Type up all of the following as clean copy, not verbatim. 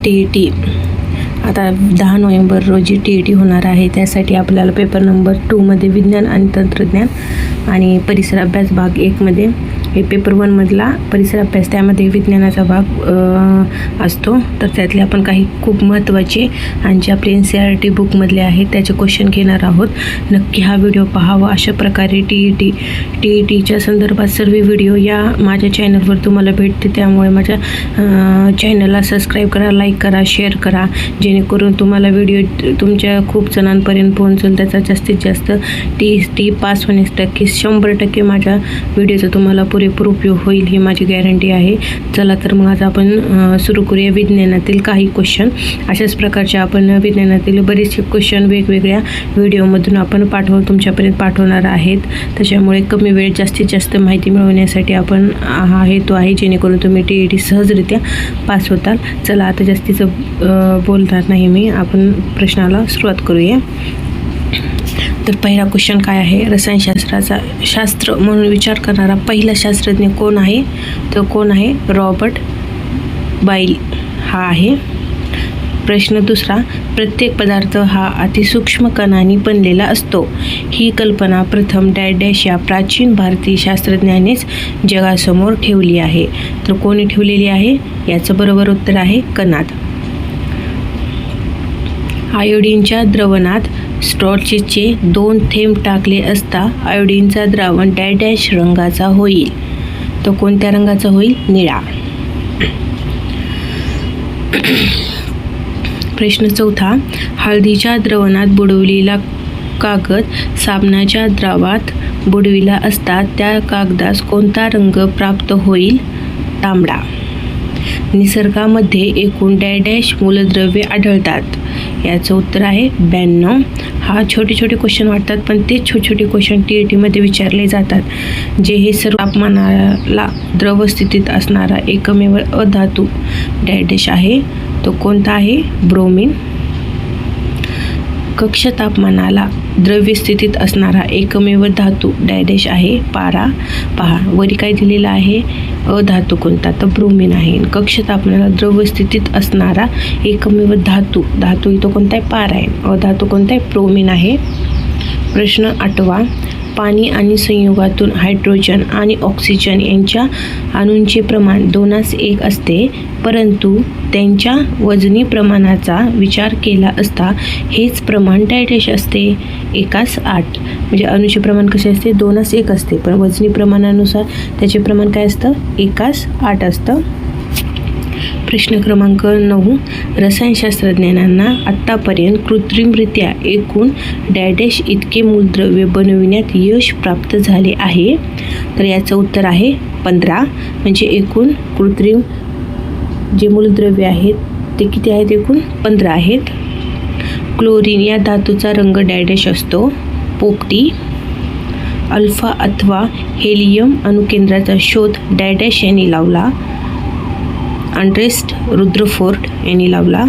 TET आता 10 November रोजी TET होणार आहे. त्यासाठी आपल्याला पेपर नंबर 2 मध्ये विज्ञान आणि तंत्रज्ञान आणि परिसर अभ्यास भाग 1 मध्ये हे पेपर 1 मधला परिसर अभ्यास, त्यामध्ये विज्ञानाचा भाग असतो. तर त्यातले आपण काही खूप महत्त्वाचे आणि जे आपले NCERT बुकमधले आहेत त्याचे क्वेश्चन घेणार आहोत. नक्की हा व्हिडिओ पाहावा. अशा प्रकारे TETच्या संदर्भात सर्व व्हिडिओ या माझ्या चॅनलवर तुम्हाला भेटते. त्यामुळे माझ्या चॅनलला सबस्क्राईब करा, लाईक करा, शेअर करा, जेणेकरून तुम्हाला व्हिडिओ तुमच्या खूप जणांपर्यंत पोहोचेल. त्याचा जास्तीत जास्त 30 पास होण्यास 100% माझ्या व्हिडिओचा तुम्हाला पुरेपूर उपयोग होईल, ही माझी गॅरंटी आहे. चला तर मग आज आपण सुरू करूया विज्ञानातील काही क्वेश्चन. अशाच प्रकारचे आपण विज्ञानातील बरेचसे क्वेश्चन वेगवेगळ्या व्हिडिओमधून आपण तुमच्यापर्यंत पाठवणार आहेत. त्याच्यामुळे कमी वेळेत जास्तीत जास्त माहिती मिळवण्यासाठी आपण हा हेतू आहे, जेणेकरून तुम्ही TET सहजरित्या पास होताल. चला आता जास्तीचं बोलणार नाही मी, आपण प्रश्नाला सुरुवात करूया. तर पहिला क्वेश्चन काय आहे? रसायनशास्त्राचा शास्त्र म्हणून विचार करणारा पहिला शास्त्रज्ञ कोण आहे? तो कोण आहे? रॉबर्ट बाईल हा आहे. प्रश्न दुसरा, प्रत्येक पदार्थ हा अतिसूक्ष्म कणांनी बनलेला असतो. ही कल्पना प्रथम डॅश या प्राचीन भारतीय शास्त्रज्ञानेच जगासमोर ठेवली आहे. तर कोणी ठेवलेली आहे? याचं बरोबर उत्तर आहे कणाद. आयोडीनच्या द्रावणात स्ट्रॉचेचे 2 थेंब टाकले असता आयोडीनचा द्रावण डॅश रंगाचा होईल. तो कोणत्या रंगाचा होईल? निळा. प्रश्न चौथा, हळदीच्या द्रावणात बुडवलेला कागद साबणाच्या द्रावात बुडविला असता त्या कागदास कोणता रंग प्राप्त होईल? तांबडा. निसर्गामध्ये एकूण डॅश मूलद्रव्ये आढळतात. याचं उत्तर आहे 92. हा छोटे क्वेश्चन वाटतात, पण ते छोटे क्वेश्चन TETमध्ये विचारले जातात. जे हे सर्व तापमानाला द्रव स्थितीत असणारा एकमेव अधातू डॅश आहे. तो कोणता आहे? ब्रोमीन. कक्ष तापमानाला द्रव्य स्थितीत असणारा एकमेव धातू डॅश आहे. पारा. पहा वरी काय दिलेला आहे? अधातू कोणता? तर ब्रोमीन आहे. कक्ष तापमानाला द्रव्य स्थितीत असणारा एकमेव धातू इथं कोणता आहे? पारा आहे. अधातू कोणता आहे? ब्रोमीन आहे. प्रश्न 8वा, पाणी आणि संयुगातून हायड्रोजन आणि ऑक्सिजन यांच्या अणूंचे प्रमाण 2:1 असते, परंतु त्यांच्या वजनी प्रमाणाचा विचार केला असता हेच प्रमाण डॅश असते. 1:8. म्हणजे अणूचे प्रमाण कसे असते? 2:1 असते, पण वजनी प्रमाणानुसार त्याचे प्रमाण काय असतं? 1:8 असतं. प्रश्न क्रमांक 9, रसायनशास्त्रज्ञांना आत्तापर्यंत कृत्रिमरित्या एकूण डॅश इतके मूलद्रव्य बनविण्यात यश प्राप्त झाले आहे. तर याचं उत्तर आहे 15. म्हणजे एकूण कृत्रिम जे मूलद्रव्य आहेत ते किती आहेत? एकूण 15 आहेत. क्लोरीन या धातूचा रंग डॅश असतो. पोपटी. अल्फा अथवा हेलियम अणुकेंद्राचा शोध डॅश यांनी लावला. अर्नेस्ट रुदरफोर्ड यांनी लावला.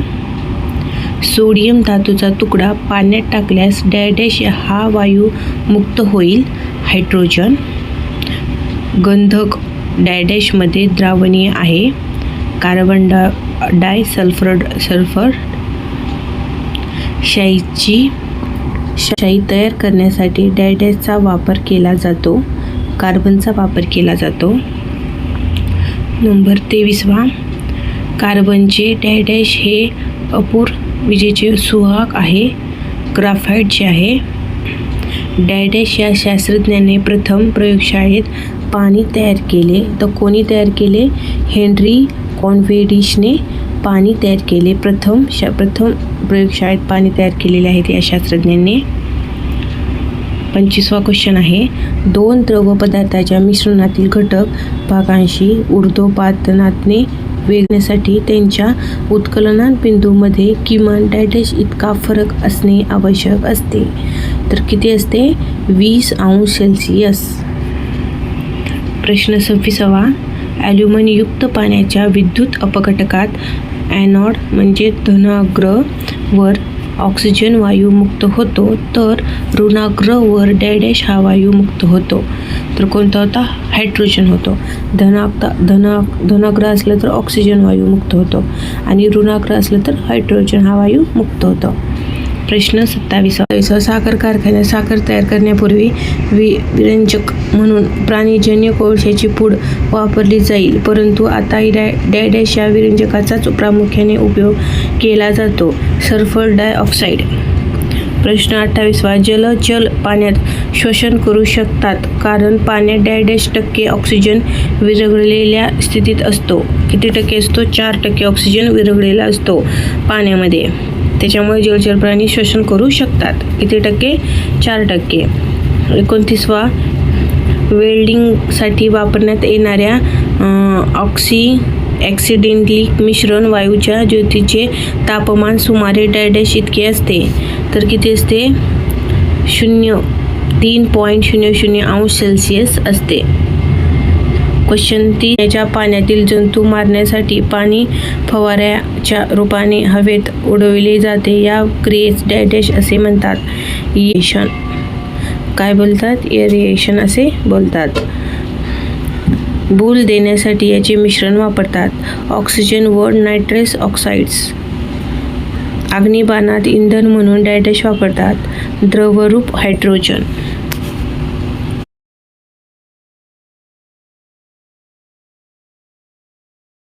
सोडियम धातूचा तुकडा पाण्यात टाकल्यास डॅश हा वायू मुक्त होईल. हायड्रोजन. गंधक डॅशमध्ये द्रावणीय आहे. Carbon sulphur. शाई तयार करण्यासाठी डॅशचा वापर केला जातो. कार्बनचा वापर केला जातो. नंबर 23वा, कार्बनचे डॅश हे अपूर विजेचे सुवाहक आहे. ग्राफाइट जे आहे. डॅश या शास्त्रज्ञाने प्रथम प्रयोगशाळेत पाणी तयार केले. तर कोणी तयार केले? हेनरी कॉन्वेडिशने पाणी तयार केले. प्रथम प्रयोगशाळेत पाणी तयार केलेले आहे या शास्त्रज्ञांनी. 25वा क्वेश्चन आहे, 2 द्रव पदार्थाच्या मिश्रणातील घटक भागांशी ऊर्ध्वपातनाने वेगण्यासाठी त्यांच्या उत्कलनात बिंदूमध्ये किमान डॅश इतका फरक असणे आवश्यक असते. तर किती असते? 20°C. प्रश्न 26वा, ॲल्युमिनियुक्त पाण्याच्या विद्युत अपघटकात ॲनोड म्हणजे धनाग्र वर ऑक्सिजन वायू मुक्त होतो, तर ऋणाग्रवर डॅश हा वायू मुक्त होतो. तर कोणता होता? हायड्रोजन होतो. धनाग्र असलं तर ऑक्सिजन वायू मुक्त होतो आणि ऋणाग्र असलं तर हायड्रोजन हा वायू मुक्त होतो. प्रश्न 27. साखर कारखान्यात साखर तयार करण्यापूर्वी विरंजक म्हणून प्राणीजन्य कोळशाची पूड वापरली जाईल, परंतु आता डॅश या विरंजकाचाच प्रामुख्याने उपयोग केला जातो. Sulphur dioxide. प्रश्न 28. जलचर पाण्यात श्वसन करू शकतात कारण पाण्यात -% ऑक्सिजन विरघळलेल्या स्थितीत असतो. किती टक्के असतो? 4% ऑक्सिजन विरघळलेला असतो पाण्यामध्ये. त्याच्यामुळे जलचर प्राणी श्वसन करू शकतात. किती टक्के? 4%. 29. वेल्डिंगसाठी वापरण्यात येणाऱ्या ॲक्सिडेंटली मिश्रण वायूच्या ज्योतीचे तापमान सुमारे डॅश इतके असते. तर किती असते? 3.00 अंश सेल्सिअस असते. क्वेश्चन 3. पाण्यातील जंतू मारण्यासाठी पाणी फवाऱ्याच्या रूपाने हवेत उडविले जाते. या क्रियेस डॅश असे म्हणतात? एरिएशन. काय बोलतात? एरिएशन असे बोलतात. बूल देण्यासाठी याचे मिश्रण वापरतात. ऑक्सिजन व नायट्रस ऑक्साईड्स. अग्निबाणात इंधन म्हणून डॅश वापरतात. द्रवरूप हायड्रोजन.